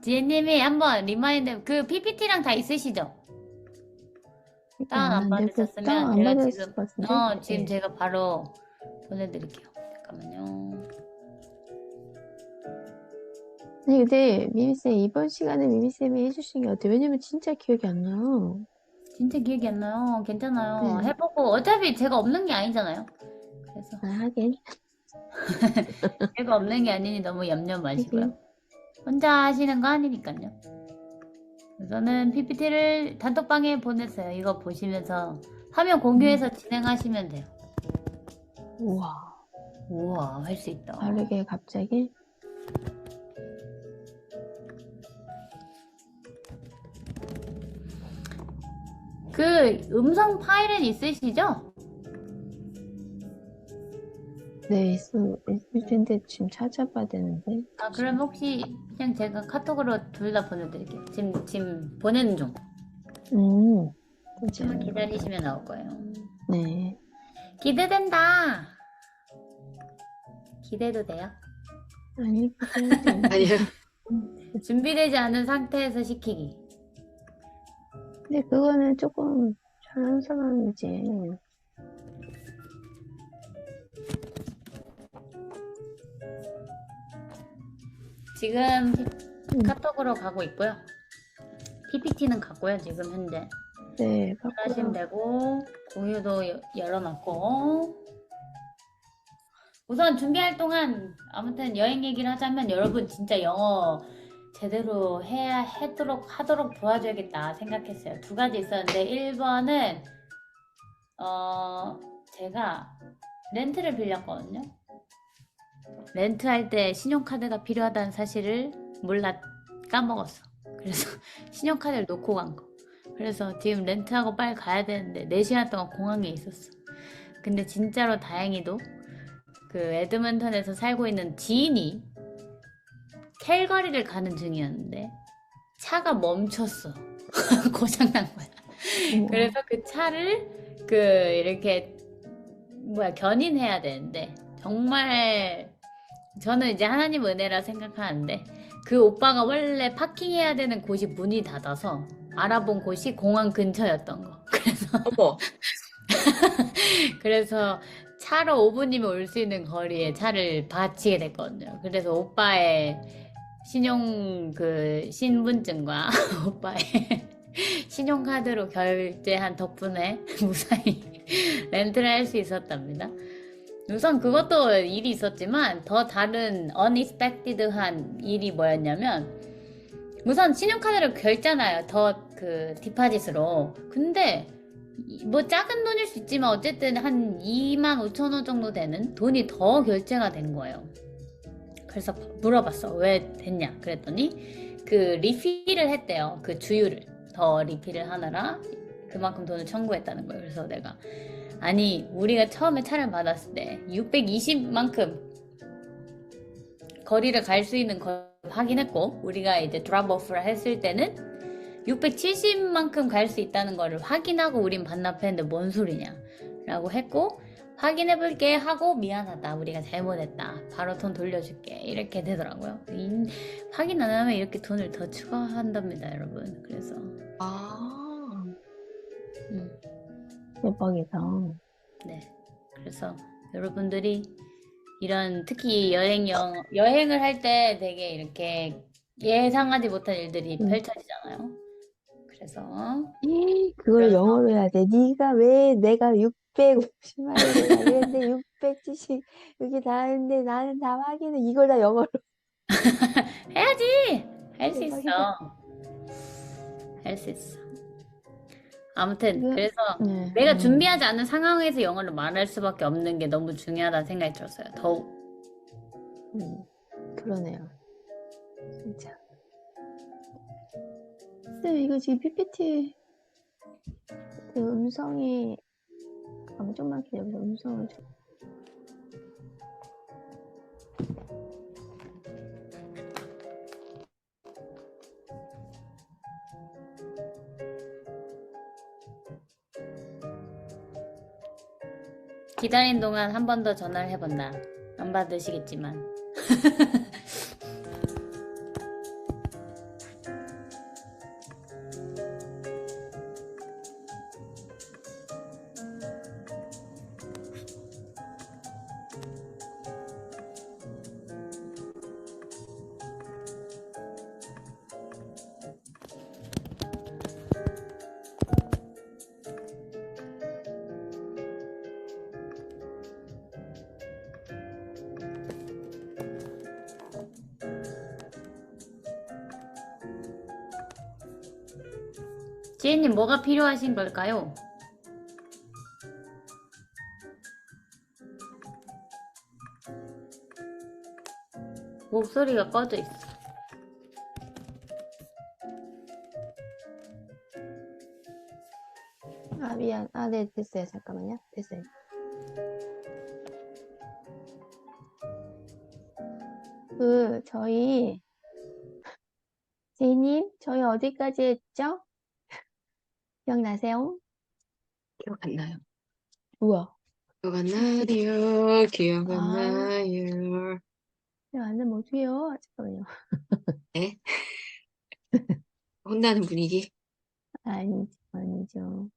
지혜님이 한번 리마인드 그 PPT랑 다 있으시죠? 다운 안 받으셨으면 안 제가 받았을 지금 것 같은데? 지금 네. 제가 바로 보내드릴게요. 잠깐만요. 아니, 근데 미미쌤, 이번 시간에 미미쌤이 해주신 게 어때요? 왜냐면 진짜 기억이 안 나요. 진짜 기억이 안 나요. 괜찮아요. 네. 해보고 어차피 제가 없는 게 아니잖아요. 그래서 아, 하긴, 제가 없는 게 아니니 너무 염려 마시고요. 하긴. 혼자 하시는 거 아니니까요. 우선은 PPT를 단톡방에 보냈어요. 이거 보시면서 화면 공유해서 진행하시면 돼요. 우와. 우와, 할 수 있다. 다르게 갑자기? 그 음성 파일은 있으시죠? 네, 있을 텐데 지금 찾아봐야 되는데. 아, 그럼 혹시 그냥 제가 카톡으로 둘 다 보내드릴게요. 지금 보내는 중. 그치. 좀만 기다리시면 나올 거예요. 네. 기대된다. 기대도 돼요? 아니, 그게 아니요. 준비되지 않은 상태에서 시키기. 근데 그거는 조금 자연스러운지. 지금 카톡으로 가고 있고요. PPT는 갔고요, 지금 현재. 네, 하시면 바꿔요. 되고, 공유도 열어놨고. 우선 준비할 동안 아무튼 여행 얘기를 하자면 여러분 진짜 영어 제대로 하도록 도와줘야겠다 생각했어요. 두 가지 있었는데 1번은 제가 렌트를 빌렸거든요. 렌트할 때 신용카드가 필요하다는 사실을 까먹었어. 그래서 신용카드를 놓고 간 거. 그래서 지금 렌트하고 빨리 가야 되는데 4시간 동안 공항에 있었어. 근데 진짜로 다행히도 그 에드먼턴에서 살고 있는 지인이 캘거리를 가는 중이었는데 차가 멈췄어. 고장난 거야. 그래서 그 차를 이렇게 견인해야 되는데 정말 저는 이제 하나님 은혜라 생각하는데 그 오빠가 원래 파킹해야 되는 곳이 문이 닫아서 알아본 곳이 공항 근처였던 거. 어머. 그래서 차로 5분이면 올 수 있는 거리에 차를 바치게 됐거든요. 그래서 오빠의 신분증과 오빠의 신용카드로 결제한 덕분에 무사히 렌트를 할 수 있었답니다. 우선 그것도 일이 있었지만 더 다른 unexpected한 일이 뭐였냐면 우선 신용카드를 결제잖아요. 더 디파짓으로. 근데 뭐 작은 돈일 수 있지만 어쨌든 한 25,000원 정도 되는 돈이 더 결제가 된 거예요. 그래서 물어봤어. 왜 됐냐? 그랬더니 리필을 했대요. 그 주유를 더 리필을 하느라 그만큼 돈을 청구했다는 거예요. 그래서 내가 아니 우리가 처음에 차를 받았을 때 620만큼 거리를 갈 수 있는 걸 확인했고 우리가 이제 드랍오프를 했을 때는 670만큼 갈 수 있다는 거를 확인하고 우린 반납했는데 뭔 소리냐 라고 했고 확인해볼게 하고 미안하다 우리가 잘못했다 바로 돈 돌려줄게 이렇게 되더라고요. 확인 안 하면 이렇게 돈을 더 추가한답니다 여러분. 그래서 대박이다. 네 그래서 여러분들이 이런 특히 여행을 할 때 되게 이렇게 예상하지 못한 일들이 펼쳐지잖아요. 그래서 그걸 영어로 해야 돼. 네가 왜 내가 650만 원을 그랬는데 670 여기 나왔는데 나는 다 확인해. 이걸 다 영어로. 해야지 할 수 있어. 대박이다. 할 수 있어. 아무튼 네. 그래서 네. 내가 준비하지 않은 상황에서 영어를 말할 수밖에 없는 게 너무 중요하다는 생각이 들었어요. 더욱. 그러네요. 진짜. 쌤, 이거 지금 PPT 그 음성이 좀만 기다려서 음성을 좀. 기다린 동안 한 번 더 전화를 해본다. 안 받으시겠지만. 지혜님 뭐가 필요하신 걸까요? 목소리가 꺼져 있어. 아, 미안. 아, 네, 됐어요. 잠깐만요. 됐어요. 저희, 제이님, 저희 어디까지 했죠? 기억나세요? 기억 안 나요. 우와. 기억 안 나요. 기억 안 아, 나요. 안 되면 어떡해요? 잠깐만요. 네? 혼나는 분위기? 아니죠, 아니죠.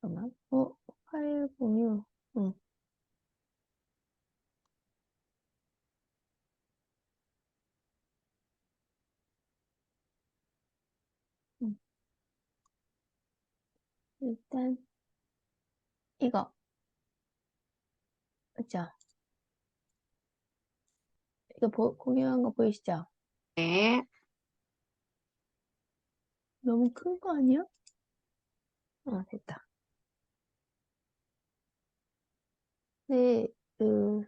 잠깐만. 806. 응, 응. 일단, 이거. 그죠? 이거 공유한 거 보이시죠? 네. 너무 큰 거 아니야? 됐다. 네, 잠깐만.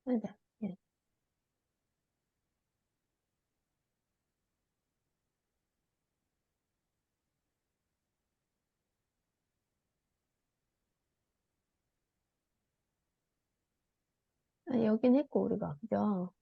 맞아. 예. 여긴 했고, 우리가. 그죠?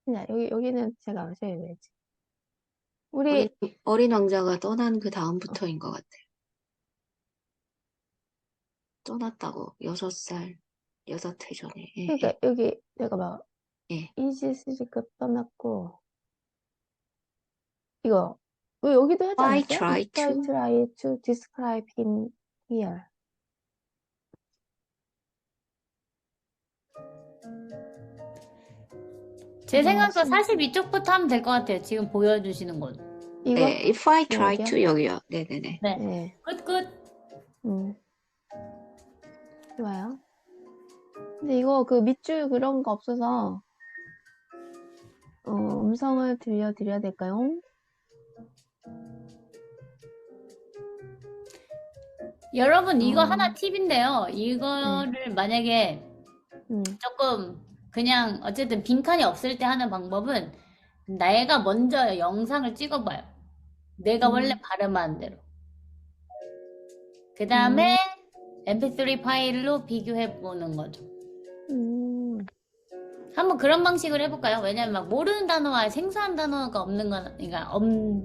그냥, 여기는 제가 하셔야지. 어린, 우리, 어린 왕자가 떠난 그 다음부터인 것 같아요. 떠났다고. 6살, 6회 전에. 예, 그러니까 예, 여기 내가 막, 예. 이지스리급 떠났고, 이거, 왜 여기도 하지 Why 않았어요? try If I to? try to describe him here. 제 생각도 심- 42쪽부터 하면 될 것 같아요. 지금 보여주시는 건. 이거? 네, if I try 여기요? to, 여기요. 네네네. 네. 네. 끝. 음, 좋아요. 근데 이거 그 밑줄 그런 거 없어서, 음성을 들려드려야 될까요? 여러분 이거 어, 하나 팁인데요. 네. 이거를 만약에 음, 조금 그냥 어쨌든 빈칸이 없을 때 하는 방법은 내가 먼저 영상을 찍어봐요. 내가 원래 음, 발음하는 대로. 그 다음에 음, mp3 파일로 비교해보는 거죠. 음, 한번 그런 방식으로 해볼까요? 왜냐면 막 모르는 단어와 생소한 단어가 없는 건, 그러니까 없잖아요.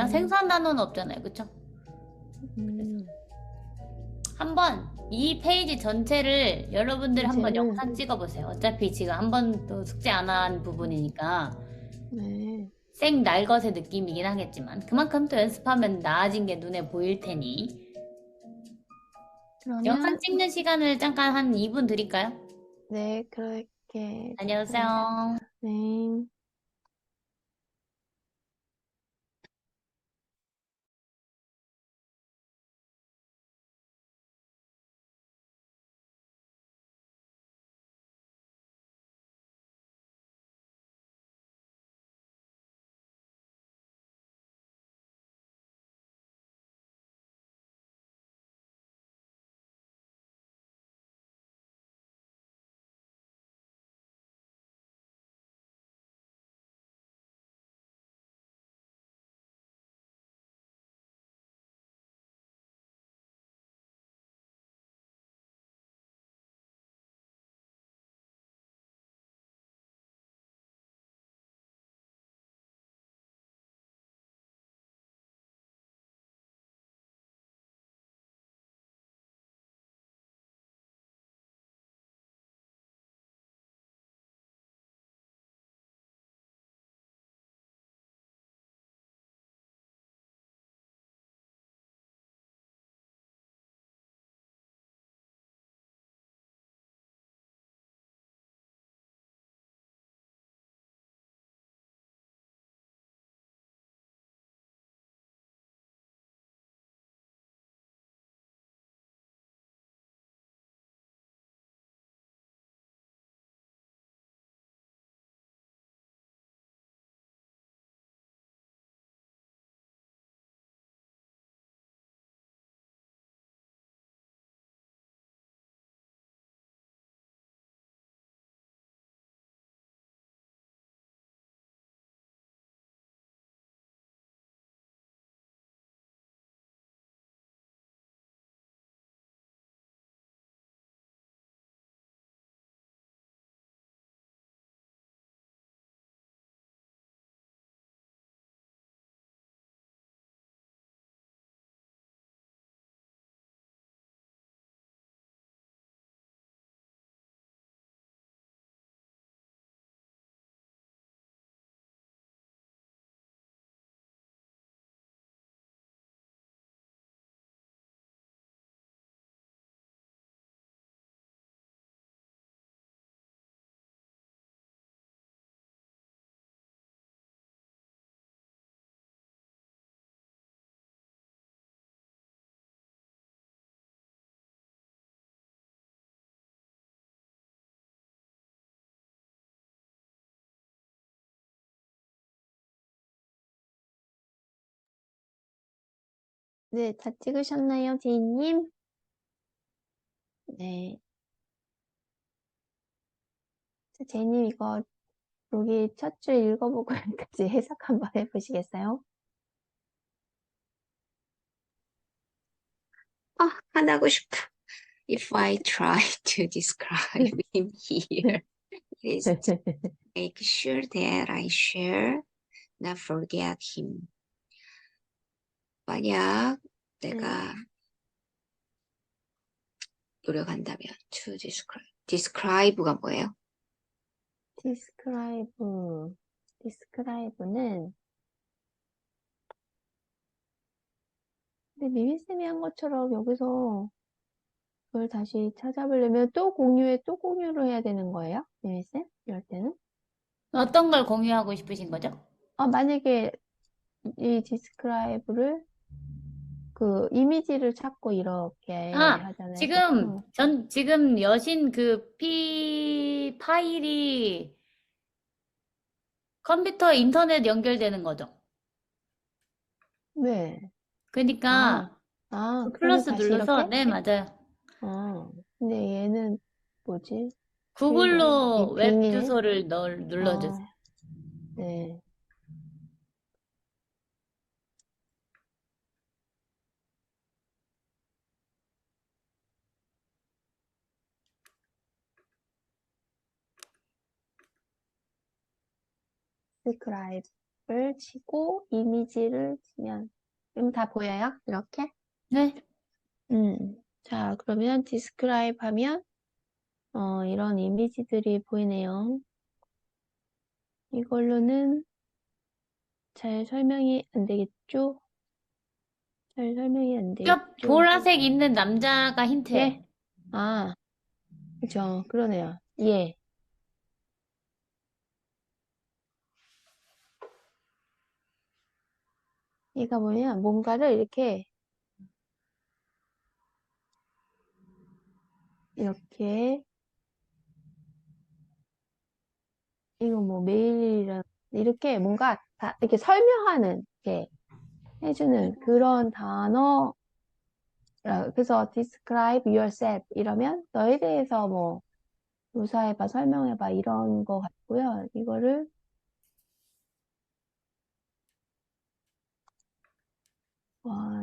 음, 생소한 단어는 없잖아요. 그쵸? 음. 한번 이 페이지 전체를 여러분들 한번 전체를, 영상 찍어보세요. 어차피 지금 한 번도 숙제 안 한 부분이니까 네. 생 날것의 느낌이긴 하겠지만 그만큼 또 연습하면 나아진 게 눈에 보일 테니 영상 그러면, 찍는 시간을 잠깐 한 2분 드릴까요? 네, 그렇게 하겠습니다. 다녀오세요. 네. 네, 다 찍으셨나요, 제이님? 네. 자, 제이님, 이거 여기 첫 줄 읽어보고 여기까지 해석 한번 해보시겠어요? 아, 안 하고 싶어. If I try to describe him here, it is to make sure that I shall not forget him. 만약 내가 노력한다면 to describe가 뭐예요? describe는 근데 미미쌤이 한 것처럼 여기서 그걸 다시 찾아보려면 또 공유를 해야 되는 거예요? 미미쌤? 이럴 때는? 어떤 걸 공유하고 싶으신 거죠? 만약에 이 describe를 그 이미지를 찾고 이렇게 하잖아요. 지금 여신 그 파일이 컴퓨터 인터넷 연결되는 거죠. 네. 그러니까 그 그러면 플러스 다시 눌러서 이렇게? 네, 맞아요. 근데 얘는 뭐지? 구글로 웹 빙이네? 주소를 눌러주세요. 네. describe를 치고 이미지를 치면 그럼 다 보여요? 이렇게? 네. 자, 그러면 describe 하면 이런 이미지들이 보이네요. 이걸로는 잘 설명이 안 되겠죠? 잘 설명이 안 되겠죠? 보라색 있는 남자가 힌트예요. 예? 그죠. 그러네요. 예. 얘가 뭐냐면 뭔가를 이렇게 이거 뭐 메일이랑 이렇게 뭔가 다 이렇게 설명하는 이렇게 해주는 그런 단어. 그래서 describe yourself 이러면 너에 대해서 뭐 묘사해봐, 설명해봐 이런 거 같고요. 이거를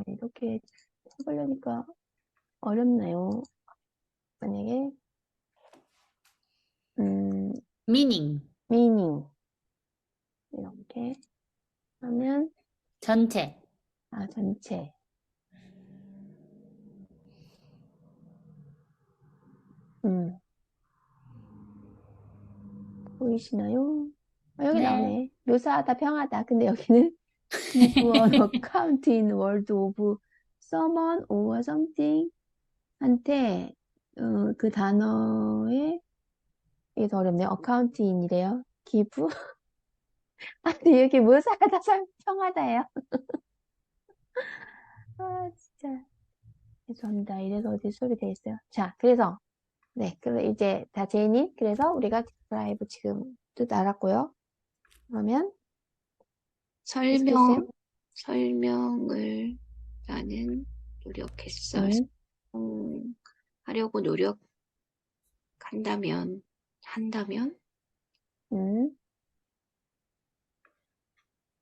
이렇게 해보려니까 어렵네요. 만약에 meaning meaning 이렇게 하면 전체. 전체. 보이시나요? 여기 네. 나오네. 묘사하다, 평하다. 근데 여기는 give an account in word of someone or something 한테 그 단어에 이게 더 어렵네요. account in이래요. give 근데 여기 묘사하다, 평하다예요. 진짜 죄송합니다. 이래서 어디 수업이 돼 있어요. 자, 그래서 네, 그럼 이제 다 제이님, 그래서 우리가 describe 지금 뜻 알았고요. 그러면 계속해주세요. 설명을 나는 노력했어. 하려고 한다면,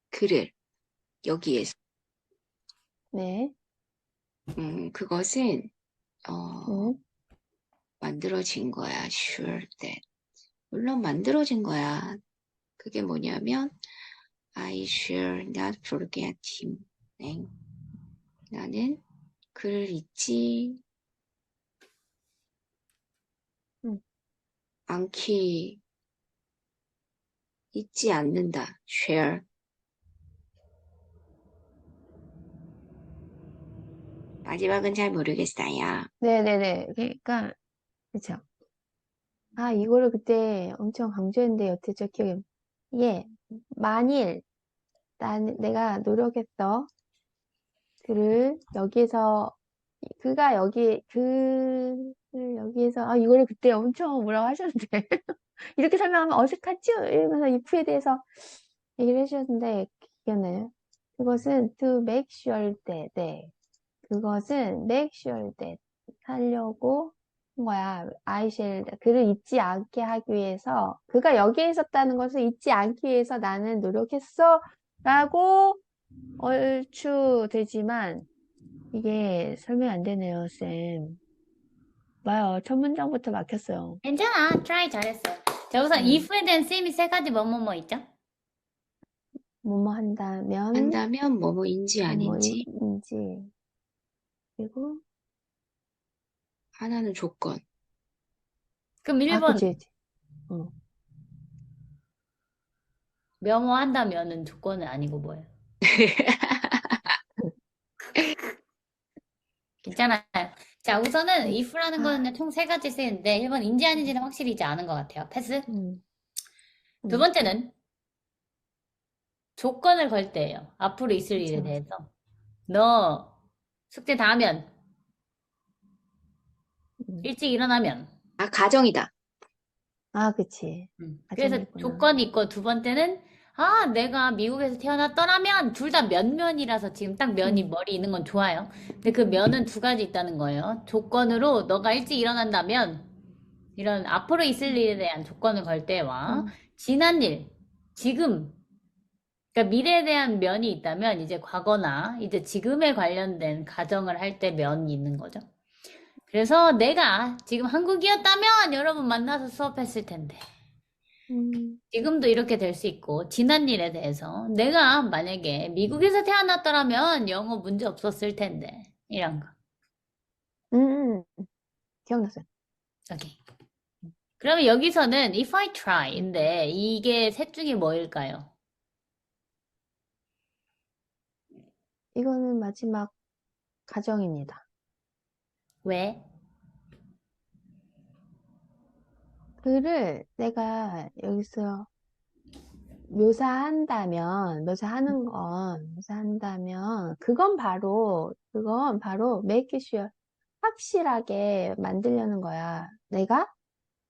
글을 여기에서, 네. 그것은, 만들어진 거야. Sure that. 물론 만들어진 거야. 그게 뭐냐면, I shall not forget him. 네. 나는 그를 잊지 않는다. share. 마지막은 잘 모르겠어요. 네네네. 그러니까, 그쵸. 이거를 그때 엄청 강조했는데, 여태 저 기억에, 만일, 내가 노력했어. 그를 여기에서, 여기에서, 이거를 그때 엄청 뭐라고 하셨는데, 이렇게 설명하면 어색하죠? 이러면서 if에 대해서 얘기를 해주셨는데, 기억나요? 그것은 to make sure that, 네. 그것은 make sure that 하려고 한 거야. I shall 그를 잊지 않게 하기 위해서 그가 여기에 있었다는 것을 잊지 않기 위해서 나는 노력했어 라고 얼추 되지만 이게 설명이 안 되네요, 쌤. 봐요. 첫 문장부터 막혔어요. 괜찮아. 트라이 잘했어. 자, 우선 if에 대한 쌤이 세 가지 뭐뭐뭐 있죠? 뭐뭐 한다면 한다면 뭐뭐인지 아닌지 뭐뭐인지 그리고 하나는 조건. 그럼 아 1번 그치. 어. 뭐뭐 한다면은 조건은 아니고 뭐예요? 괜찮아요. 자, 우선은 if라는 거는 총 세 가지 쓰이는데 1번 인지 아닌지는 확실히 이제 아는 것 같아요. 패스. 음. 두 번째는 조건을 걸 때예요. 앞으로 있을 일에 그쵸. 대해서. 너 숙제 다 하면, 음. 일찍 일어나면. 아, 가정이다. 아 그치. 그래서 가정이구나. 조건이 있고 두 번째는 아, 내가 미국에서 태어났더라면 둘 다 면면이라서 지금 딱 면이 머리 있는 건 좋아요. 근데 그 면은 두 가지 있다는 거예요. 조건으로 너가 일찍 일어난다면 이런 앞으로 있을 일에 대한 조건을 걸 때와 지난 일, 지금 그러니까 미래에 대한 면이 있다면 이제 과거나 이제 지금에 관련된 가정을 할 때 면이 있는 거죠. 그래서 내가 지금 한국이었다면 여러분 만나서 수업했을 텐데 지금도 이렇게 될 수 있고 지난 일에 대해서 내가 만약에 미국에서 태어났더라면 영어 문제 없었을 텐데 이런 거. 기억났어요. 오케이. 그러면 여기서는 if I try인데 이게 셋 중에 뭐일까요? 이거는 마지막 가정입니다. 왜? 글을 내가 여기서 묘사한다면 그건 바로 make sure 확실하게 만들려는 거야. 내가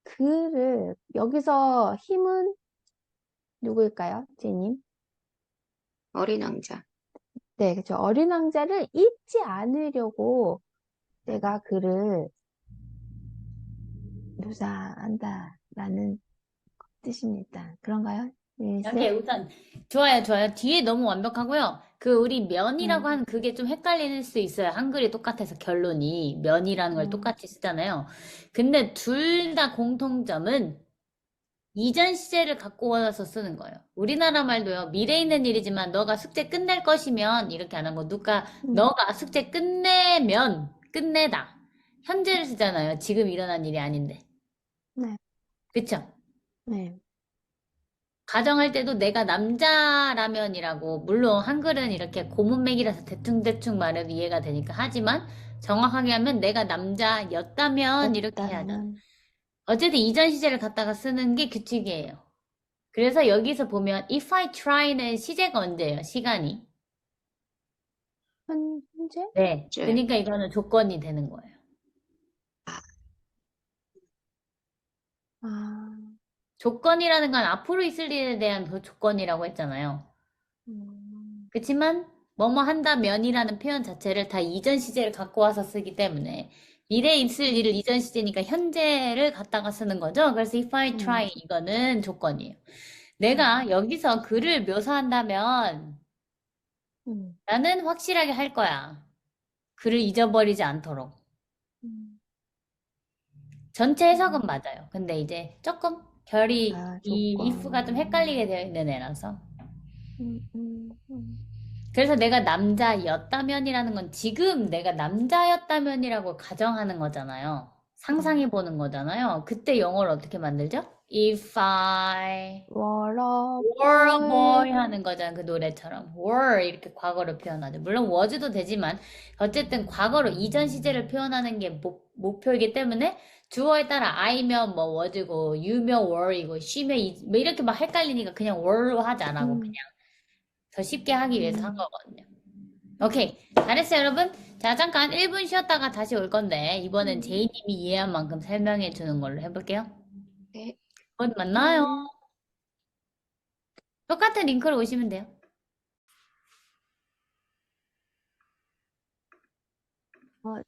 글을 여기서 힘은 누구일까요? 제님? 어린 왕자. 네, 그렇죠. 어린 왕자를 잊지 않으려고 내가 글을 묘사한다라는 뜻입니다. 그런가요? 네, 오케이, 쌤? 우선 좋아요, 좋아요. 뒤에 너무 완벽하고요. 그 우리 면이라고 하는 그게 좀 헷갈릴 수 있어요. 한글이 똑같아서 결론이 면이라는 걸 똑같이 쓰잖아요. 근데 둘 다 공통점은 이전 시제를 갖고 와서 쓰는 거예요. 우리나라 말도요. 미래에 있는 일이지만 너가 숙제 끝낼 것이면 이렇게 안 하고 너가 숙제 끝내면 끝내다. 현재를 쓰잖아요. 지금 일어난 일이 아닌데. 네, 그쵸? 네. 가정할 때도 내가 남자라면이라고, 물론 한글은 이렇게 고문맥이라서 대충대충 말해도 이해가 되니까 하지만 정확하게 하면 내가 남자였다면 이렇게 해야 하잖아. 였다면 어쨌든 이전 시제를 갖다가 쓰는 게 규칙이에요. 그래서 여기서 보면 if I try는 시제가 언제예요? 시간이. 현재? 네. 줄. 그러니까 이거는 조건이 되는 거예요. 아, 조건이라는 건 앞으로 있을 일에 대한 그 조건이라고 했잖아요. 그렇지만 뭐뭐 한다면이라는 표현 자체를 다 이전 시제를 갖고 와서 쓰기 때문에 미래에 있을 일을 이전 시제니까 현재를 갖다가 쓰는 거죠. 그래서 if I try 이거는 조건이에요. 내가 여기서 글을 묘사한다면 나는 확실하게 할 거야. 글을 잊어버리지 않도록. 전체 해석은 맞아요. 근데 이제 조금 결이 이 조건. if가 좀 헷갈리게 되어 있는 애라서. 음, 그래서 내가 남자였다면이라는 건 지금 내가 남자였다면이라고 가정하는 거잖아요. 상상해 보는 거잖아요. 그때 영어를 어떻게 만들죠? If I were a were a boy boy. 하는 거잖아요. 그 노래처럼. were 이렇게 과거로 표현하죠. 물론 was도 되지만 어쨌든 과거로 이전 시제를 표현하는 게 목표이기 때문에 주어에 따라 I면 뭐 was고 you면 were이고 she면 뭐 이렇게 막 헷갈리니까 그냥 were로 하지 안 하고 그냥 더 쉽게 하기 위해서 한 거거든요. 오케이. 잘했어요, 여러분. 자, 잠깐 1분 쉬었다가 다시 올 건데, 이번엔 제이님이 이해한 만큼 설명해 주는 걸로 해볼게요. 네. 곧 만나요. 똑같은 링크로 오시면 돼요.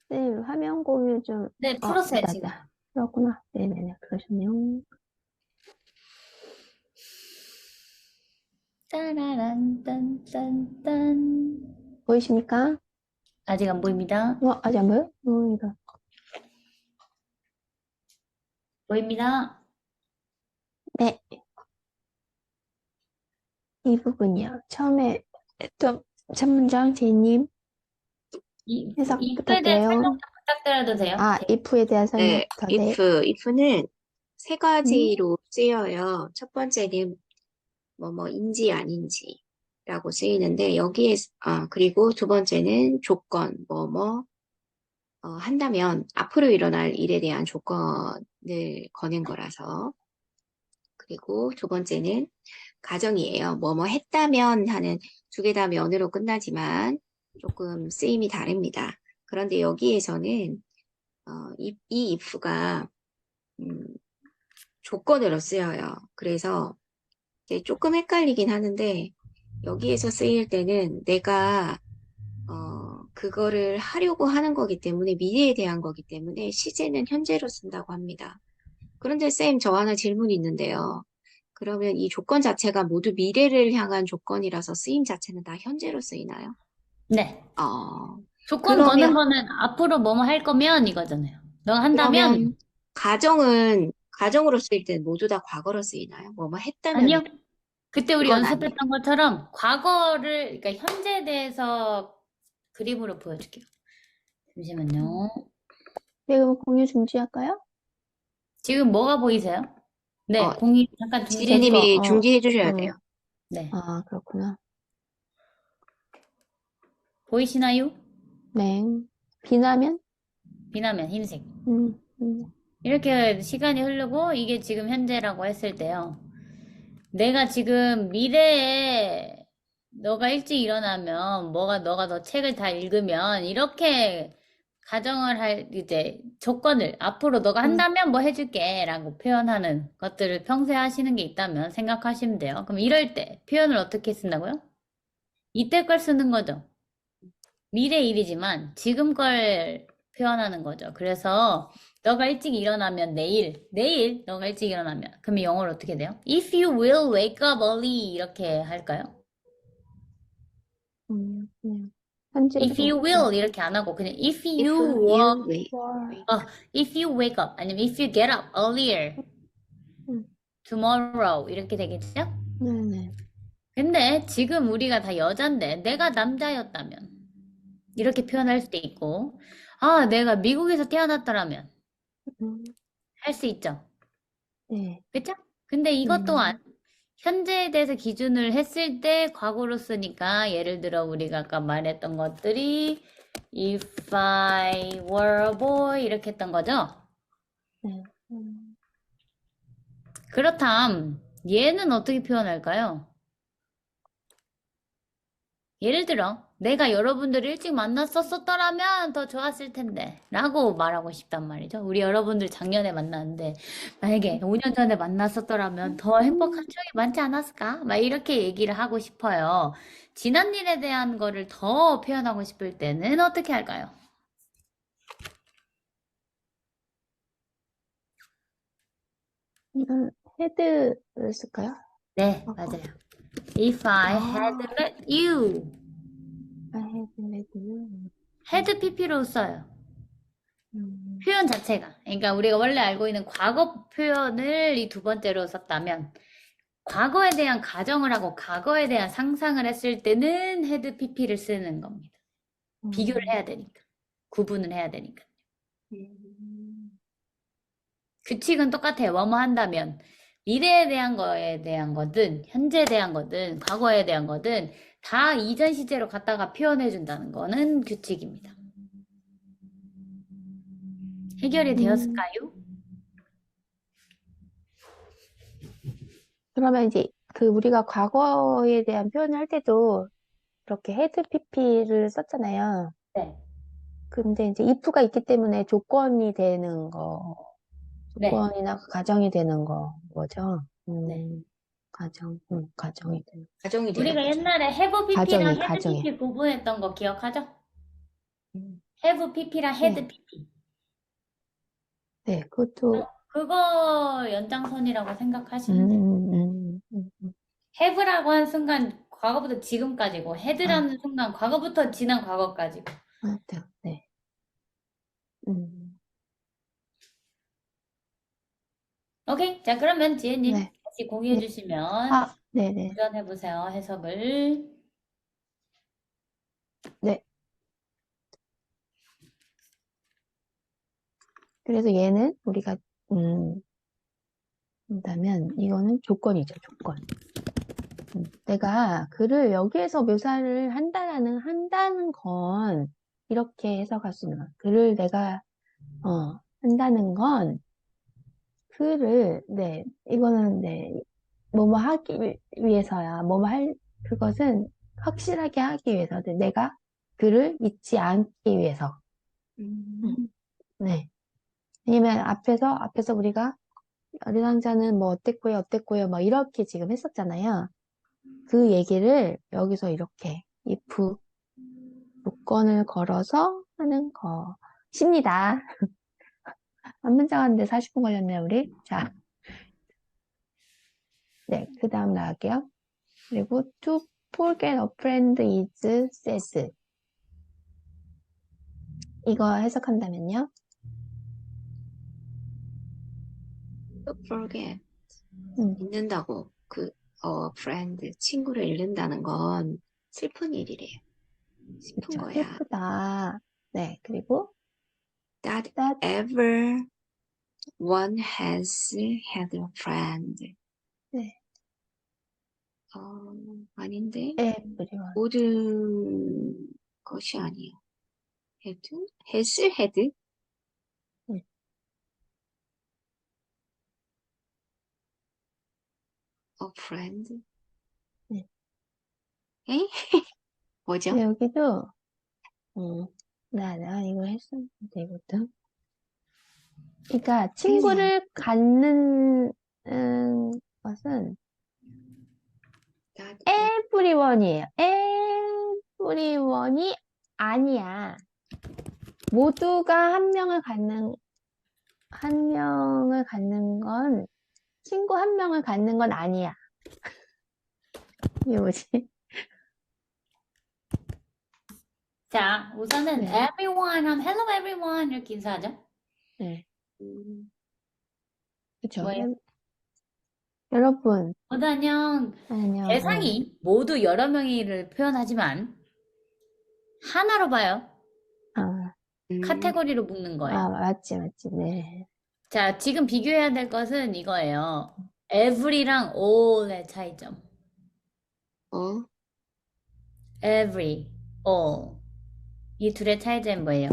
쌤, 화면 공유 좀, 네, 풀었어요, 됐다, 지금. 됐다. 그렇구나. 네네네, 그러셨네요. 따라란, 딴, 딴, 딴. 보이십니까? 아직 안 보입니다. 아직 안 보여? 이거. 보입니다. 네, 이 부분이요. 처음에 좀 첫 문장 제이님 해석 이거에 대한 설명 부탁드려요. 좀 부탁드려도 돼요? if에 대한 설명 네, 더 돼. if는 세 음? 가지로 쓰여요. 첫 번째는 뭐뭐인지 아닌지라고 쓰이는데 여기에 그리고 두 번째는 조건 한다면 앞으로 일어날 일에 대한 조건을 거는 거라서 그리고 두 번째는 가정이에요. 뭐뭐 했다면 하는 두 개 다 면으로 끝나지만 조금 쓰임이 다릅니다. 그런데 여기에서는 이 if가 조건으로 쓰여요. 그래서 이제 조금 헷갈리긴 하는데 여기에서 쓰일 때는 내가 그거를 하려고 하는 거기 때문에 미래에 대한 거기 때문에 시제는 현재로 쓴다고 합니다. 그런데 쌤, 저 하나 질문이 있는데요. 그러면 이 조건 자체가 모두 미래를 향한 조건이라서 쓰임 자체는 다 현재로 쓰이나요? 네. 어, 조건 거는 그러면, 거는 앞으로 뭐뭐 할 거면 이거잖아요. 너가 한다면 그러면 가정으로 쓰일 때는 모두 다 과거로 쓰이나요? 뭐뭐 했다면 아니요. 그때 우리 그건 아니에요. 연습했던 것처럼 과거를 그러니까 현재에 대해서 그림으로 보여줄게요. 잠시만요. 네, 그럼 공유 중지할까요? 지금 뭐가 보이세요? 네, 어, 공유 잠깐 중지해 이거, 주세요. 지혜님이 중지해 주셔야 돼요. 네. 그렇구나. 보이시나요? 네. 비나면? 비나면 흰색. 음, 음, 이렇게 시간이 흐르고 이게 지금 현재라고 했을 때요. 내가 지금 미래에 너가 일찍 일어나면 너가 너 책을 다 읽으면 이렇게 가정을 할 이제 조건을 앞으로 너가 한다면 뭐 해줄게 라고 표현하는 것들을 평소에 하시는 게 있다면 생각하시면 돼요. 그럼 이럴 때 표현을 어떻게 쓴다고요? 이때 걸 쓰는 거죠. 미래 일이지만 지금 걸 표현하는 거죠. 그래서 너가 일찍 일어나면 내일 너가 일찍 일어나면 그러면 영어로 어떻게 돼요? If you will wake up early 이렇게 할까요? 그냥 현재로. If you will 이렇게 안 하고 그냥 if If you you wait, 월. if you wake up 아니면 if you get up earlier 음, tomorrow 이렇게 되겠죠? 네네. 근데 지금 우리가 다 여잔데 내가 남자였다면 이렇게 표현할 수도 있고 내가 미국에서 태어났더라면 음, 할 수 있죠. 네. 그쵸? 근데 이것 또한 네. 현재에 대해서 기준을 했을 때 과거로 쓰니까 예를 들어 우리가 아까 말했던 것들이 if I were a boy 이렇게 했던 거죠? 네. 그렇담 얘는 어떻게 표현할까요? 예를 들어 내가 여러분들을 일찍 만났었더라면 더 좋았을 텐데 라고 말하고 싶단 말이죠. 우리 여러분들 작년에 만났는데 만약에 5년 전에 만났었더라면 더 행복한 추억이 많지 않았을까? 막 이렇게 얘기를 하고 싶어요. 지난 일에 대한 거를 더 표현하고 싶을 때는 어떻게 할까요? 헤드를 쓸까요? 네, 맞아요. If I had met you. I have met you. had pp로 써요. 음, 표현 자체가. 그러니까 우리가 원래 알고 있는 과거 표현을 이 두 번째로 썼다면 과거에 대한 가정을 하고 과거에 대한 상상을 했을 때는 had pp를 쓰는 겁니다. 비교를 해야 되니까. 구분을 해야 되니까. 규칙은 똑같아요. 뭐뭐 한다면 미래에 대한 거에 대한 거든 현재에 대한 거든 과거에 대한 거든 다 이전 시제로 갖다가 표현해 준다는 거는 규칙입니다. 해결이 되었을까요? 그러면 이제 우리가 과거에 대한 표현을 할 때도 이렇게 헤드 pp를 썼잖아요. 네. 근데 이제 if가 있기 때문에 조건이 되는 거, 네. 조건이나 가정이 되는 거죠. 네. 가정이 되는. 가정이 되는 우리가 거죠. 옛날에 have pp랑 가정이. had pp 구분했던 거 기억하죠? have pp랑 had 네. pp. 네, 그것도, 그거 연장선이라고 생각하시면 돼요. 음. have라고 한 순간 과거부터 지금까지고 아, had라는 순간 과거부터 지난 과거까지고. 맞다. 네. 음. 오케이. 자, 그러면 지혜님 네. 다시 공유해 네. 주시면 아, 네네. 도전해 보세요. 해석을. 네. 그래서 얘는 우리가, 본다면, 이거는 조건이죠, 조건. 내가 글을 여기에서 묘사를 한다는 건, 이렇게 해석할 수 있는 거야. 글을 내가, 한다는 건, 네, 이거는, 네, 뭐뭐 하기 위해서야. 그것은 확실하게 하기 위해서. 내가 글을 잊지 않기 위해서. 음, 음, 네. 왜냐면 앞에서 우리가 어린왕자는 뭐 어땠고요, 뭐 이렇게 지금 했었잖아요. 그 얘기를 여기서 이렇게 if 조건을 걸어서 하는 것입니다. 한 문장 하는데 40분 걸렸네요, 우리. 자, 네, 그 다음 나갈게요. 그리고 to forget a friend is sad. 이거 해석한다면요. to forget. 음, 잊는다고. friend, 친구를 잃는다는 건 슬픈 일이래요. 슬픈 그쵸. 거야. 슬프다. 네, 그리고 That that everyone has had a friend. 네, 아닌데? everyone. 모든 것이 아니에요. had? has had 네, a friend? 네. 에? 뭐죠? 근데 여기도 내가 이거 했었는데 이것도. 그러니까 친구를 갖는 것은 That everyone이에요. everyone이 아니야. 모두가 한 명을 갖는 건 친구 한 명을 갖는 건 아니야. 이게 뭐지? 자, 우선은 네, everyone 하면 hello everyone 이렇게 인사하죠. 네, 음, 그쵸. 뭐예요? 여러분, 모두 안녕. 안녕. 대상이 모두 여러 명이를 표현하지만 하나로 봐요. 아, 카테고리로 묶는 거예요. 맞지, 네. 자, 지금 비교해야 될 것은 이거예요. every랑 all의 차이점. 어, every, all. 이 둘의 차이점이 뭐예요?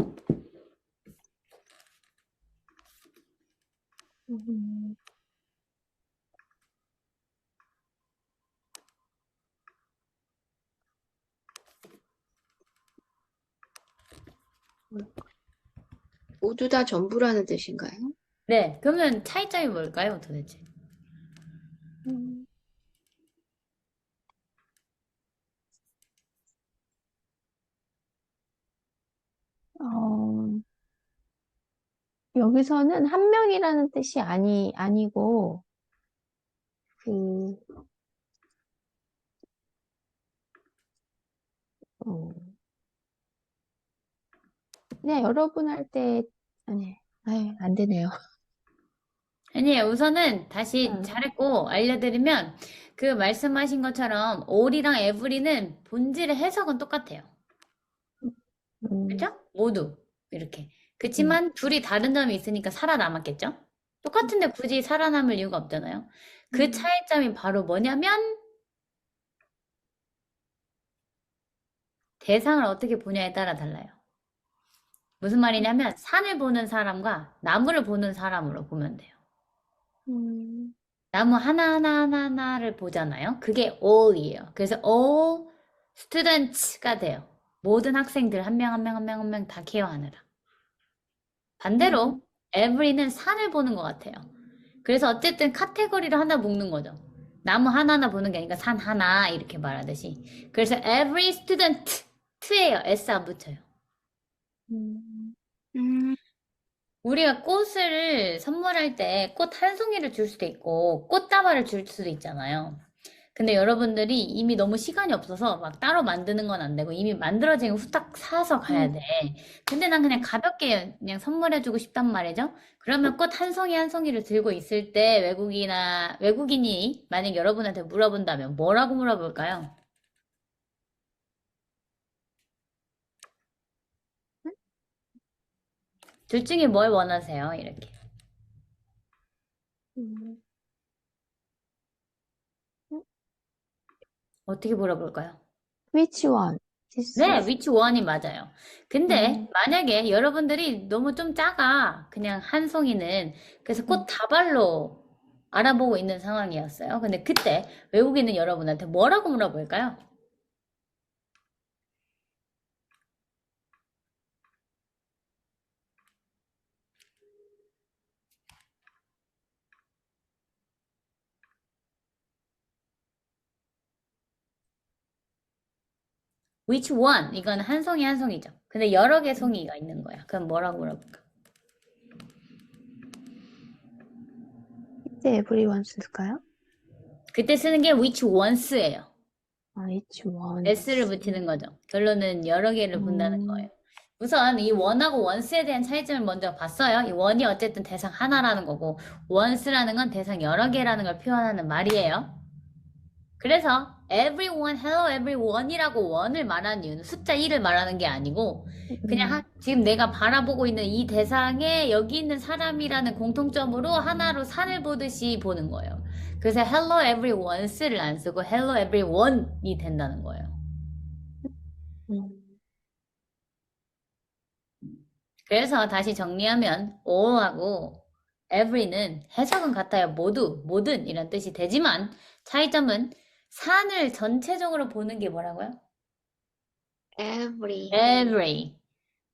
음, 모두 다 전부라는 뜻인가요? 네, 그러면 차이점이 뭘까요, 도대체? 음, 어, 여기서는 한 명이라는 뜻이 아니고, 그, 어, 그냥 여러분 할 때, 안 되네요. 아니에요. 우선은 다시 어, 잘했고 알려드리면 그 말씀하신 것처럼 all이랑 every는 본질의 해석은 똑같아요. 음, 그죠? 모두 이렇게. 음, 그치만 둘이 다른 점이 있으니까 살아남았겠죠? 똑같은데 굳이 살아남을 이유가 없잖아요. 그 음, 차이점이 바로 뭐냐면 대상을 어떻게 보냐에 따라 달라요. 무슨 말이냐면 산을 보는 사람과 나무를 보는 사람으로 보면 돼요. 음, 나무 하나하나를 보잖아요. 그게 all이에요. 그래서 all students가 돼요. 모든 학생들 한 명 한 명 한 명 한 명 다 케어하느라. 반대로 every는 산을 보는 것 같아요. 그래서 어쨌든 카테고리를 하나 묶는 거죠. 나무 하나하나 보는 게 아니라 산 하나 이렇게 말하듯이. 그래서 every student, t예요. s 안 붙여요. 음, 음, 우리가 꽃을 선물할 때 꽃 한 송이를 줄 수도 있고 꽃다발을 줄 수도 있잖아요. 근데 여러분들이 이미 너무 시간이 없어서 막 따로 만드는 건 안 되고 이미 만들어진 거 후딱 사서 가야 돼. 근데 난 그냥 가볍게 그냥 선물해주고 싶단 말이죠. 그러면 꽃 한 송이 한 송이를 들고 있을 때 외국인이 만약 여러분한테 물어본다면 뭐라고 물어볼까요? 둘 중에 뭘 원하세요? 이렇게. 음, 어떻게 물어볼까요? Which one? This 네, is. 위치 원이 맞아요. 근데 음, 만약에 여러분들이 너무 좀 작아, 그냥 한 송이는. 그래서 꽃 음. 다발로 알아보고 있는 상황이었어요. 근데 그때 외국인은 여러분한테 뭐라고 물어볼까요? Which one? 이건 한 송이 한 송이죠. 근데 여러 개 송이가 있는 거야. 그럼 뭐라고 물어볼까? 이제 everyone 쓸까요? 그때 쓰는 게 which ones예요. 아, which one? s를 붙이는 거죠. 결론은 여러 개를 본다는 거예요. 음, 우선 이 원하고 원스에 대한 차이점을 먼저 봤어요. 이 원이 어쨌든 대상 하나라는 거고 원스라는 건 대상 여러 개라는 걸 표현하는 말이에요. 그래서 everyone, hello everyone이라고 원을 말하는 이유는 숫자 1을 말하는 게 아니고 그냥 지금 내가 바라보고 있는 이 대상에 여기 있는 사람이라는 공통점으로 하나로 산을 보듯이 보는 거예요. 그래서 hello everyone's를 안 쓰고 hello everyone이 된다는 거예요. 음, 그래서 다시 정리하면 all하고 every는 해석은 같아요. 모두, 모든 이런 뜻이 되지만 차이점은 산을 전체적으로 보는 게 뭐라고요? every, every.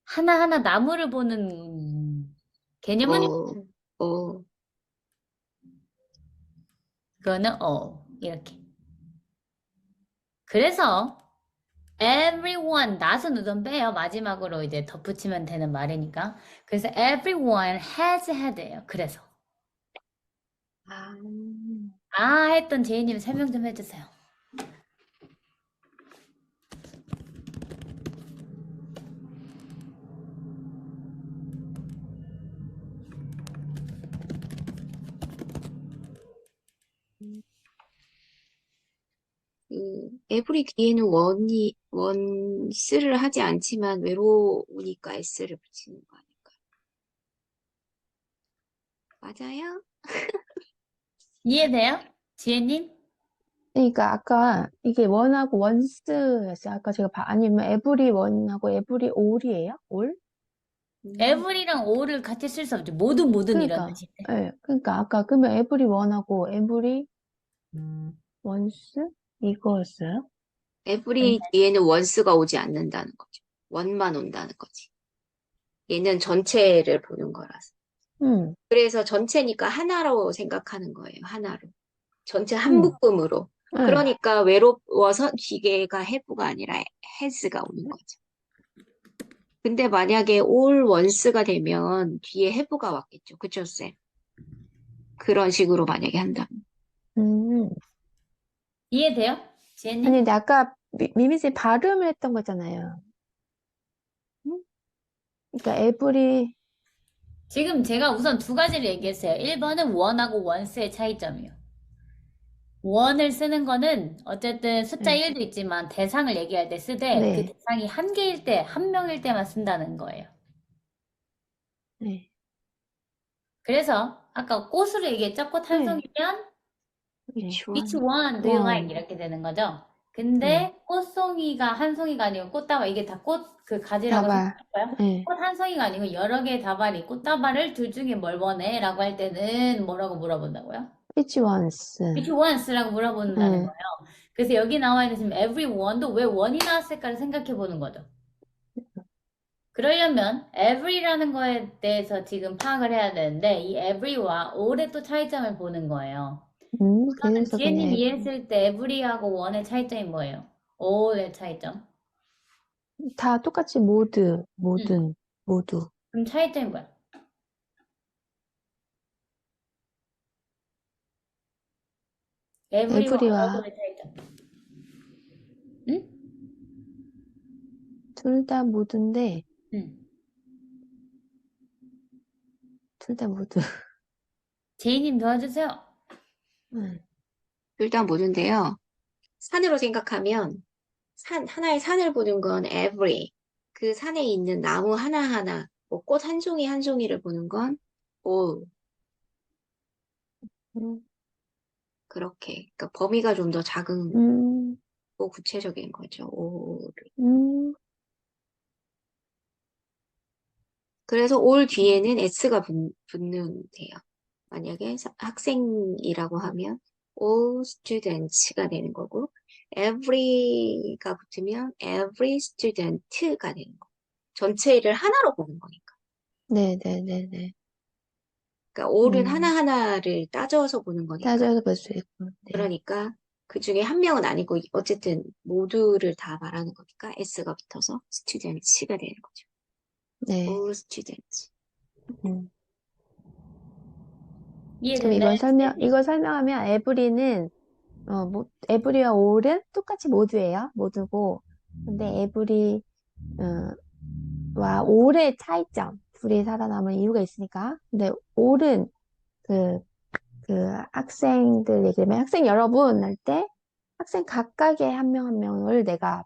하나하나 나무를 보는 개념은 all, all. 그거는 all. 이렇게. 그래서 everyone, 낫은 우선 빼요. 마지막으로 이제 덧붙이면 되는 말이니까. 그래서 everyone has had예요. 그래서. 아, 아 했던 제이님 설명 좀 해주세요. 그 every 뒤에는 원스를 하지 않지만 외로우니까 s를 붙이는 거 아닐까요? 맞아요? 이해돼요? 지혜님? 그러니까 아까 이게 원하고 원스였어요. 아까 제가 아니면 every one하고 every all이에요? all? every랑 all을 같이 쓸 수 없죠. 모든 이런 그러니까, 뜻인데. 예, 그러니까 아까 그러면 every one하고 every once 이거였어요? every 뒤에는 원스가 오지 않는다는 거죠. 원만 온다는 거지. 얘는 전체를 보는 거라서. 음, 그래서 전체니까 하나로 생각하는 거예요. 하나로. 전체 한 음, 묶음으로. 예. 그러니까 외로워서 기계가 have가 아니라 has가 오는 거죠. 근데 만약에 all once가 되면 뒤에 have가 왔겠죠. 그쵸, 쌤? 그런 식으로 만약에 한다면. 음. 이해돼요? 지혜님? 아니, 근데 아까 미미씨 발음을 했던 거잖아요. 음? 그러니까 every, 지금 제가 우선 두 가지를 얘기했어요. 1번은 원하고 원스의 차이점이요. 원을 쓰는 거는 어쨌든 숫자 네, 1도 있지만 대상을 얘기할 때 쓰되 그 네, 대상이 한 개일 때, 한 명일 때만 쓴다는 거예요. 네, 그래서 아까 꽃으로 얘기했죠? 꽃 한 네, 송이면 네. Which which one do you like? one, 이렇게 되는 거죠. 네. 근데 꽃송이가 한 송이가 아니고 꽃다발 이게 다 꽃 그 가지라고 다발, 생각할까요? 네. 꽃 한 송이가 아니고 여러 개의 다발이 꽃다발을 둘 중에 뭘 원해? 라고 할 때는 뭐라고 물어본다고요? which ones, Which ones라고 물어본다는 네. 거예요. 그래서 여기 나와 있는 지금 everyone도 왜 원이 나왔을까를 생각해 보는 거죠. 그러려면 every라는 거에 대해서 지금 파악을 해야 되는데 이 every와 all의 또 차이점을 보는 거예요. 그래서 지혜님 그냥 이해했을 때 every하고 one의 차이점이 뭐예요? all의 차이점. 다 똑같이 모든, 응. 모두. 그럼 차이점이 뭐야? every와 every와 all의 차이점. 응? 둘 다 모두인데, 응. 둘 다 모두. 제이님 도와주세요. 둘 다 모두인데요. 산으로 생각하면 하나의 산을 보는 건 every. 그 산에 있는 나무 하나하나, 뭐 꽃 한 종이 한 종이를 보는 건 all. 음, 그렇게. 그러니까 범위가 좀 더 작은 음, 거 구체적인 거죠. all. 음, 그래서 all 뒤에는 s가 붙는 돼요. 만약에 학생이라고 하면 all students가 되는 거고 every가 붙으면 every student가 되는 거. 전체를 하나로 보는 거니까. 네네네네. 그러니까 all은 하나하나를 따져서 보는 거니까. 따져서 볼 수 있고, 네. 그러니까 그 중에 한 명은 아니고 어쨌든 모두를 다 말하는 거니까 s가 붙어서 students가 되는 거죠. 네. all students. 음. 그럼 이해됐나요, 제이님? 이걸 설명하면 에브리는 에브리와 올은 똑같이 모두예요. 모두고. 근데 에브리 와 올의 차이점. 둘이 살아남을 이유가 있으니까. 근데 올은 그, 그 학생들 얘기하면 학생 여러분 할 때 학생 각각의 한 명 한 명을 내가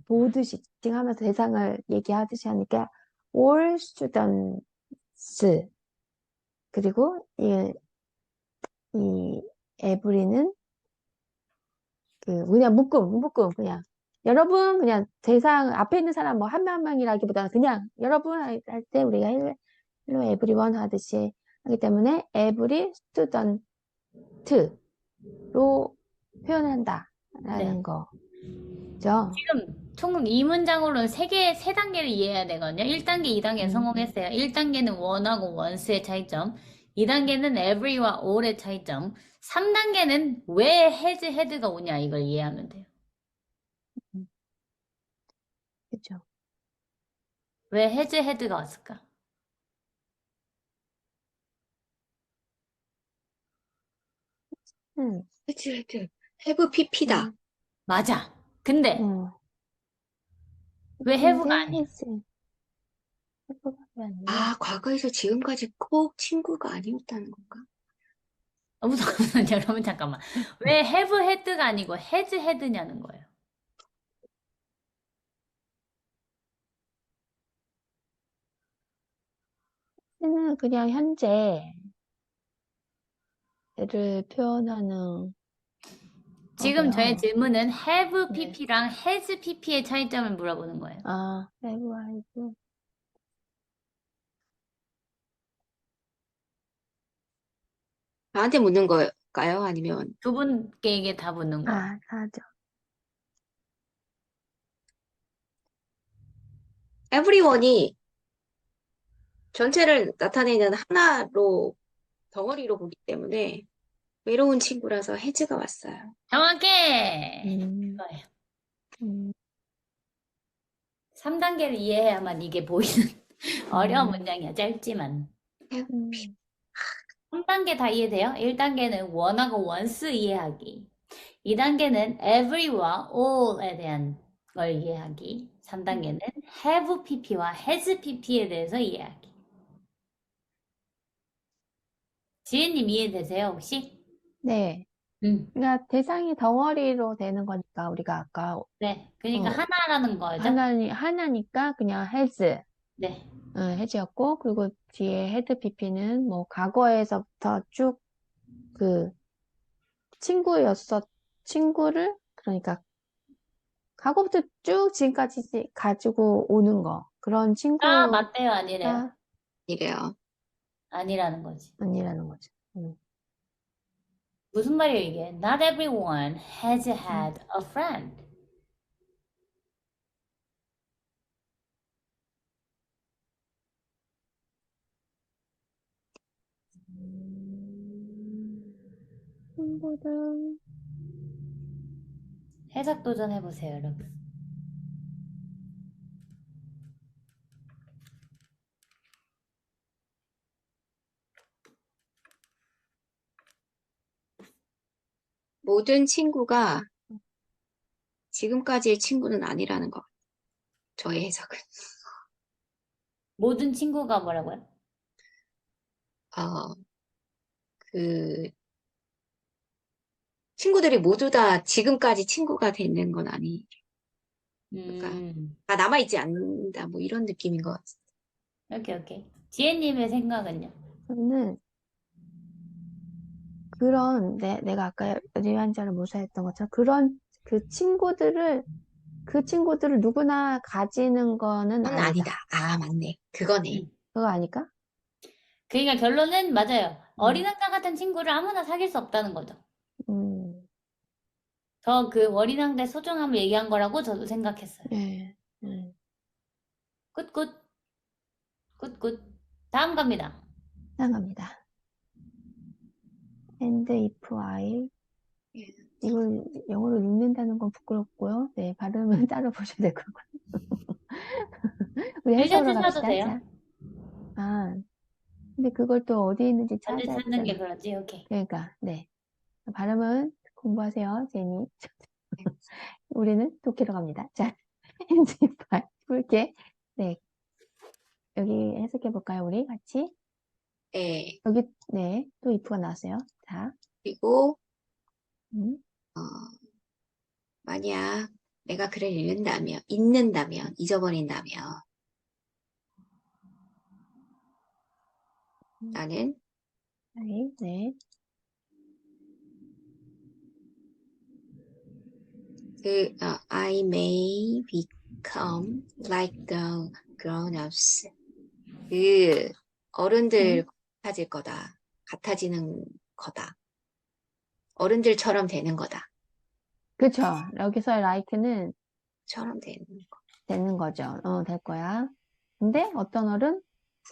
보듯이 지칭하면서 대상을 얘기하듯이 하니까 all students 그리고 이 에브리는 그냥 묶음 그냥 여러분 그냥 대상 앞에 있는 사람 뭐 한 명 한 명이라기보다는 그냥 여러분 할 때 우리가 헬로 에브리원 하듯이 하기 때문에 에브리 스튜던트로 표현한다라는 네. 거죠. 지금 총 이 문장으로는 세 단계를 이해해야 되거든요. 1단계, 2단계 성공했어요. 1단계는 one하고 ones의 차이점. 2단계는 every와 all의 차이점. 3단계는 왜 has, had가 오냐 이걸 이해하면 돼요. 그죠? 왜 has, had가 왔을까? 음, 그치, have pp다. 맞아. 근데 음. 왜 have가 근데 아니야? 해보가 아니라 아, 과거에서 지금까지 꼭 친구가 아니었다는 건가? 우선 여러분 잠깐만. 왜 have had가 아니고 has had냐는 거예요. 는 그냥 현재를 표현하는 지금 저의 거고요. 질문은 have 네. pp랑 has pp의 차이점을 물어보는 거예요. 아, have 아니고 나한테 묻는 걸까요? 아니면 두 분께 다 묻는 거예요. 하죠. everyone이 전체를 나타내는 하나로 덩어리로 보기 때문에 외로운 친구라서 해즈가 왔어요. 정확해! 음, 그거예요. 음, 3단계를 이해해야만 이게 보이는 어려운 문장이야, 짧지만. 음, 3단계 다 이해돼요? 1단계는 one하고 once 이해하기. 2단계는 every와 all에 대한 걸 이해하기. 3단계는 have pp와 has pp에 대해서 이해하기. 지혜님 이해되세요, 혹시? 네. 응. 그러니까 대상이 덩어리로 되는 거니까 우리가 아까 네. 그러니까 어, 하나라는 거죠? 하나니까 그냥 has, 네. has였고 그리고 뒤에 had pp는 뭐 과거에서부터 쭉 그 친구를 그러니까 과거부터 쭉 지금까지 가지고 오는 거 그런 아, 친구가 맞대요, 아니래요? 이래요. 아니라는 거지. 아니라는 거죠. 무슨 말이에요, 이게? Not everyone has 음. had a friend. 친구들 해석 도전해보세요, 여러분. 모든 친구가 지금까지의 친구는 아니라는 것. 저의 해석은. 모든 친구가 뭐라고요? 어, 그 친구들이 모두 다 지금까지 친구가 되는 건 아니. 그러니까 다 남아있지 않는다. 뭐 이런 느낌인 것 같아요. 오케이. 지혜님의 생각은요? 저는 그런 내가 아까 뇌환자를 묘사했던 것처럼 그런 그 친구들을 누구나 가지는 거는 그건 아니다. 아니다. 아, 맞네. 그거네. 음. 그거 아닐까? 그러니까 결론은 맞아요. 어린 음, 왕자 같은 친구를 아무나 사귈 수 없다는 거죠. 음, 저 그 어린 왕자의 소중함을 얘기한 거라고 저도 생각했어요. 예, 굿굿. 굿굿. 다음 갑니다. 사랑합니다. And if I 예. 이걸 영어로 읽는다는 건 부끄럽고요. 네, 발음은 따로 보셔야 될 거고요. 우리 해석으로 알려주셔도 갑시다. 돼요. 자, 아, 근데 그걸 또 어디 있는지 언제 찾아야 찾는 게 되잖아. 그러지? 오케이. 그러니까, 네. 발음은 공부하세요, 제니. 우리는 독해로 갑니다. 자, NG5 볼게. 네, 여기 해석해 볼까요, 우리 같이? 예. 여기, 네, 또 if가 나왔어요. 자, 그리고 음, 어, 만약 내가 글을 잊는다면, 잊어버린다면 나는 네, 네, I may become like the grown-ups. 그 어른들 네. 같아질 거다. 같아지는 거다. 어른들처럼 되는 거다. 그쵸. 여기서 like는 처럼 되는 거. 되는 거죠. 될 거야. 근데 어떤 어른?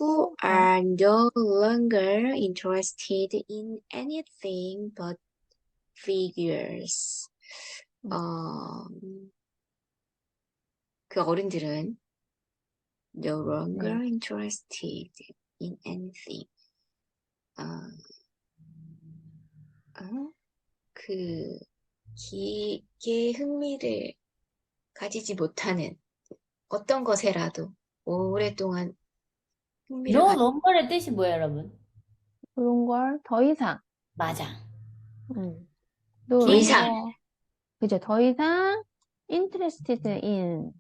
Who Who are, are no longer interested in anything but figures. 음, 어, 그 어른들은 no longer 네, interested in anything. 어, 어? 그 깊게 흥미를 가지지 못하는 어떤 것에라도 오랫동안 흥미를 No longer의 뜻이 뭐예요, 여러분? 그런 걸 더 이상, 맞아. no 더 이상 longer, 그죠. 더 이상 interested in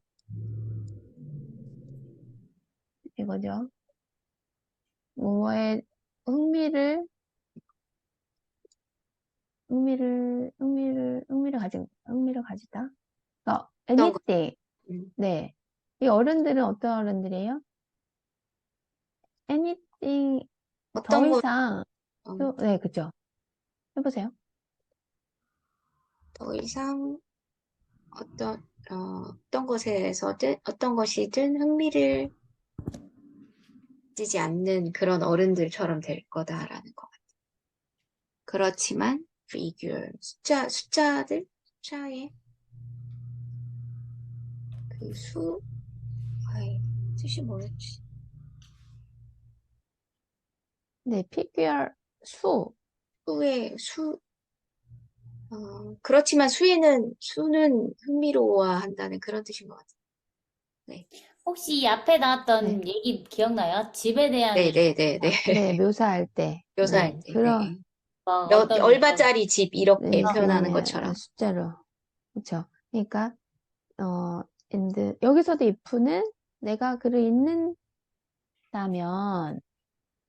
이거죠. 뭐에 흥미를, 흥미를 가지다. 어떤 것, anything. 네. 이 어른들은 어떤 어른들이에요? anything, 더 어떤 것, 이상, 어, 네, 그죠. 해보세요. 더 이상 어떤 것에서든 어떤 것이든 흥미를 가지지 않는 그런 어른들처럼 될 거다라는 것 같아요. 그렇지만 figure 숫자의 그 아이, 뜻이 뭐였지? 네, figure, 수. 수의 수 그렇지만 수는 흥미로워한다는 그런 뜻인 것 같아요. 네, 혹시 이 앞에 네, 나왔던 얘기 기억나요? 집에 대한 네, 얘기. 네, 네, 네. 네, 묘사할 때. 묘사할 때, 네. 막 어떤 얼마짜리 집 이렇게 표현하는 네, 것처럼. 숫자로. 그쵸. 그러니까, and, 여기서도 if는 내가 글을 읽는다면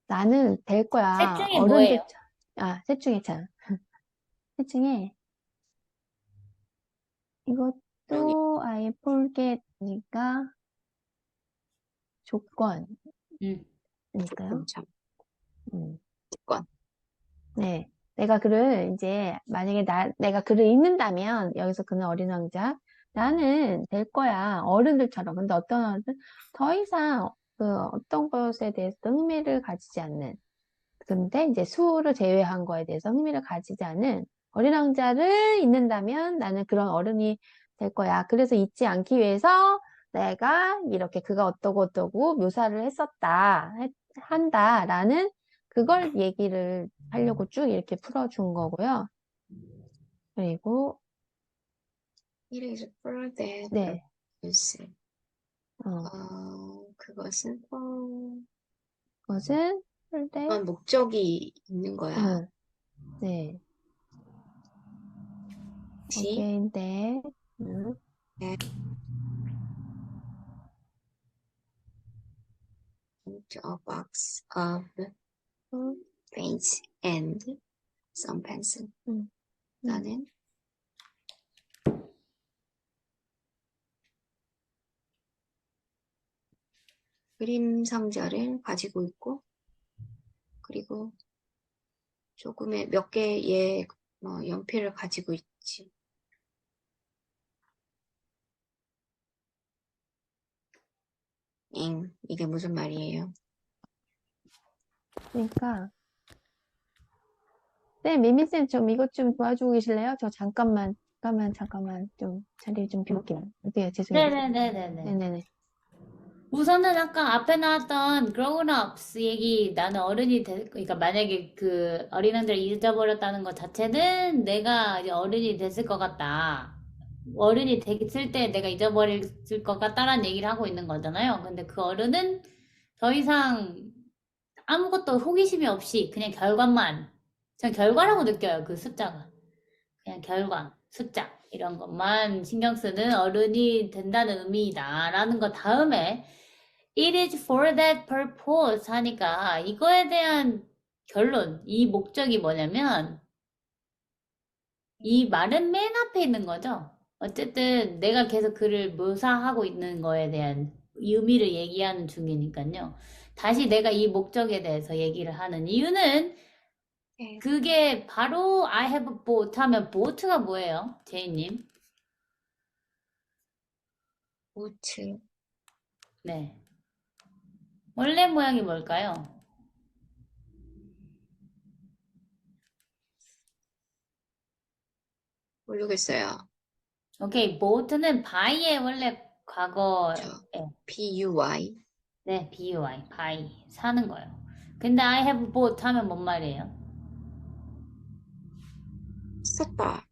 나는 될 셋 거야. 중에 뭐예요? 셋 중에 참. 셋 중에 그러니 이것도 I forget니까 조건이니까요. 음. 참 음. 조건. 네. 만약에 내가 글을 읽는다면, 여기서 그는 어린 왕자, 나는 될 거야. 어른들처럼. 근데 어떤 어른은 더 이상 어떤 것에 대해서 흥미를 가지지 않는. 근데 이제 수를 제외한 거에 대해서 흥미를 가지지 않은 어린 왕자를 읽는다면 나는 그런 어른이 될 거야. 그래서 잊지 않기 위해서 내가 이렇게 그가 어떠고 어떠고 묘사를 한다라는 그걸 얘기를 하려고 쭉 이렇게 풀어준 거고요. 그리고, It is for that 네, purpose. 그것은 그것은 쓸 때, 어떤 목적이 있는 거야. 네, She 거기에인데, had into a box of paints and some pencil. 나는 그림 상자를 가지고 있고, 그리고 조금의 몇 개의 연필을 가지고 있지. 이게 무슨 말이에요? 그러니까, 네, 미미쌤 좀 이것 좀 도와주고 계실래요? 저 잠깐만, 좀 자리 좀 비울게요. 어때요? 죄송해요. 네네네네네. 네네네. 우선은 아까 앞에 나왔던 grown-ups 얘기, 나는 그러니까 만약에 그 어린아이들을 잊어버렸다는 것 자체는 내가 이제 어른이 됐을 것 같다. 어른이 됐을 때 내가 잊어버렸을 것 같다라는 얘기를 하고 있는 거잖아요. 근데 그 어른은 더 이상 아무것도 호기심이 없이 그냥 결과만, 전 결과라고 느껴요. 그 숫자가. 그냥 결과, 숫자 이런 것만 신경 쓰는 어른이 된다는 의미다라는 거 다음에 It is for that purpose 하니까 이거에 대한 결론, 이 목적이 뭐냐면 이 말은 맨 앞에 있는 거죠. 어쨌든 내가 계속 그를 묘사하고 있는 거에 대한 의미를 얘기하는 중이니까요. 다시 내가 이 목적에 대해서 얘기를 하는 이유는 네. 그게 바로 I have a boat 하면 boat가 뭐예요? 제이님? 보트. 네. 원래 모양이 뭘까요? 모르겠어요. 오케이, boat는 by의 원래 과거에, B-U-Y. 네, buy, by, 사는 거예요. 근데 I have boat 하면 뭔 말이에요? 썼다.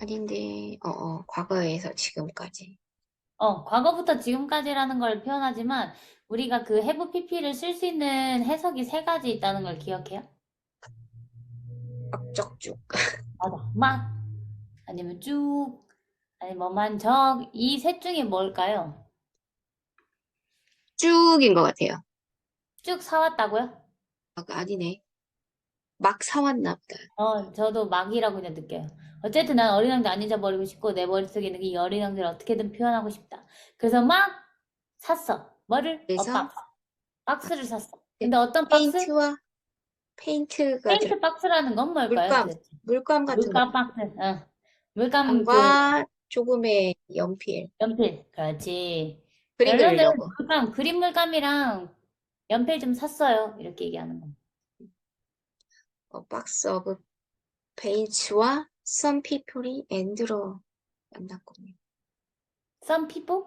아닌데, 과거에서 지금까지. 과거부터 지금까지라는 걸 표현하지만 우리가 그 have pp를 쓸 수 있는 해석이 세 가지 있다는 걸 기억해요? 억적쭉. 맞아. 막, 아니면 쭉, 아니면 뭐만 적, 이 셋 중에 뭘까요? 쭉인 것 같아요. 쭉 사왔다고요? 아니네. 막 사왔나 보다. 저도 막이라고 그냥 느껴요. 어쨌든 난 어린 왕자 안 잊어버리고 싶고 내 머릿속에 있는 이 어린 왕자를 어떻게든 표현하고 싶다. 그래서 막 샀어. 뭐를? 그래서 박스를 샀어. 근데 어떤 박스? 페인트가 페인트 박스라는 건 뭘까요? 물감, 도대체? 물감 같은 물감 박스. 물감 물감과 조금의 연필, 연필. 그렇지. 그림 결론은 그리려고. 그림 물감이랑 연필 좀 샀어요. 이렇게 얘기하는 거. 박스 오브 페인츠와 some people이 end로 만났군요. Some people?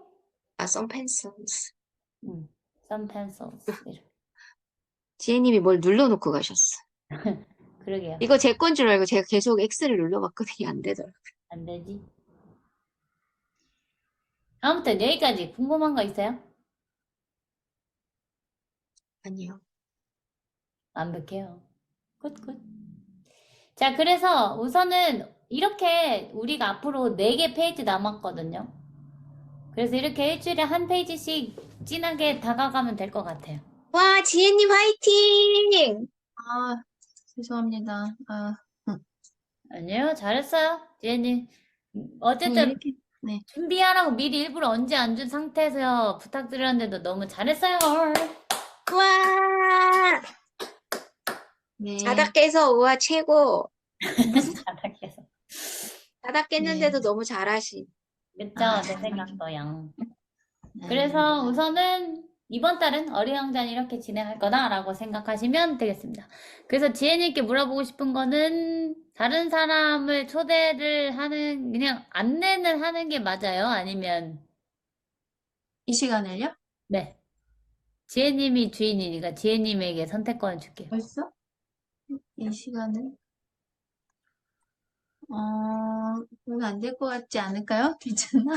some pencils. Some pencils. 이렇게. 지혜님이 뭘 눌러놓고 가셨어. 그러게요. 이거 제 건 줄 알고 제가 계속 X를 눌러봤거든요. 안 되더라고요. 안 되지. 아무튼 여기까지 궁금한 거 있어요? 아니요. 완벽해요. 굿굿. 자, 그래서 우선은 이렇게 우리가 앞으로 4개 페이지 남았거든요. 그래서 이렇게 일주일에 한 페이지씩 진하게 다가가면 될 것 같아요. 와, 지혜님 화이팅! 죄송합니다. 아니요, 잘했어요. 지혜님. 어쨌든 이렇게, 네. 준비하라고 미리 일부러 언제 안 준 상태에서 부탁드렸는데도 너무 잘했어요. 와! 네. 자다 깨서 우와 최고. 바닥에서. 자다 깼는데도 너무 잘하시. 그쵸? 아, 내 생각도요. 네. 그래서 우선은 이번 달은 어린 왕자는 이렇게 진행할 거다라고 생각하시면 되겠습니다. 그래서 지혜님께 물어보고 싶은 거는 다른 사람을 초대를 하는, 그냥 안내는 하는 게 맞아요? 아니면, 이 시간을요? 네. 지혜님이 주인이니까 지혜님에게 선택권을 줄게요. 벌써? 이 시간을? 그건 안 될 것 같지 않을까요? 괜찮나?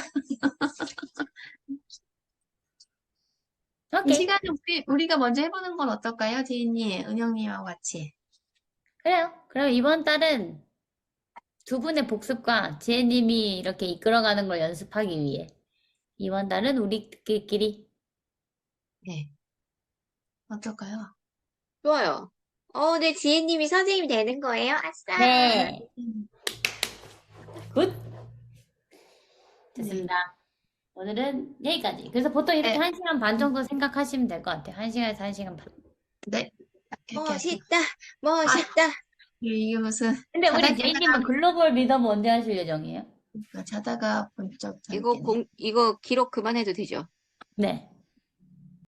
이 오케이. 시간에 우리가 먼저 해보는 건 어떨까요? 지인님, 은영님하고 같이. 그래요. 그럼 이번 달은 두 분의 복습과 지혜님이 이렇게 이끌어가는 걸 연습하기 위해 이번 달은 우리끼리. 네. 어떨까요? 좋아요. 네, 지혜님이 선생님이 되는 거예요? 아싸! 네. 굿. 네. 됐습니다. 오늘은 여기까지. 그래서 보통 이렇게 네. 1시간 반 정도 생각하시면 될 것 같아요. 1시간에서 1시간 반. 네. 이렇게 하세요. 멋있다, 멋있다. 이게 무슨 근데 우리 제이님은 글로벌 미더브 언제 하실 예정이에요? 자다가 번쩍 이거 잠기네. 이거 기록 그만해도 되죠? 네.